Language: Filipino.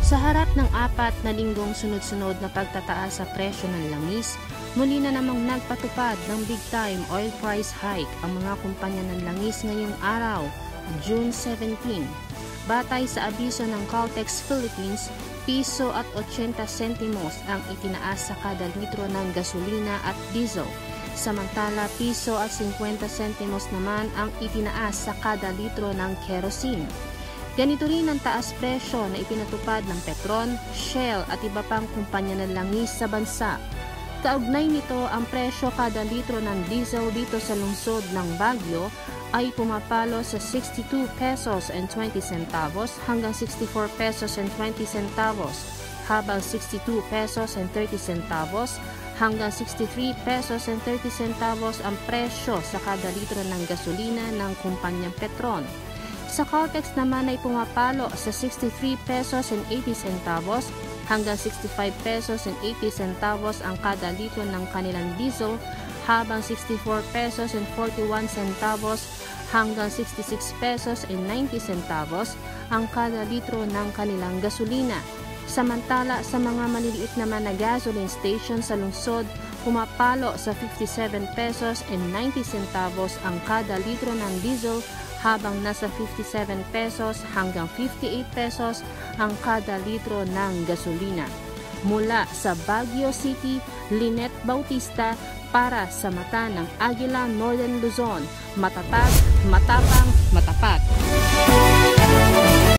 Sa harap ng 4 na linggong sunod-sunod na pagtataas sa presyo ng langis, muli na namang nagpatupad ng big-time oil price hike ang mga kumpanya ng langis ngayong araw, June 17. Batay sa abiso ng Caltex Philippines, piso at 80 sentimos ang itinaas sa kada litro ng gasolina at diesel. Samantala, piso at 50 sentimos naman ang itinaas sa kada litro ng kerosene. Ganito rin ang taas presyo na ipinatupad ng Petron, Shell at iba pang kumpanya ng langis sa bansa. Kaugnay nito, ang presyo kada litro ng diesel dito sa lungsod ng Baguio ay pumapalo sa 62 pesos and 20 centavos hanggang 64 pesos and 20 centavos, habang 62 pesos and 30 centavos hanggang 63 pesos and 30 centavos ang presyo sa kada litro ng gasolina ng kumpanyang Petron. Sa Caltex naman ay pumapalo sa 63 pesos and 80 centavos hanggang 65 pesos and 80 centavos ang kada litro ng kanilang diesel, habang 64 pesos and 41 centavos hanggang 66 pesos and 90 centavos ang kada litro ng kanilang gasolina. Samantala, sa mga maliliit naman na gasoline station sa lungsod, pumapalo sa 57 pesos and 90 centavos ang kada litro ng diesel, habang nasa 57 pesos hanggang 58 pesos ang kada litro ng gasolina. Mula sa Baguio City, Lynette Bautista para sa Mata ng Agila Northern Luzon. Matatag, matapang,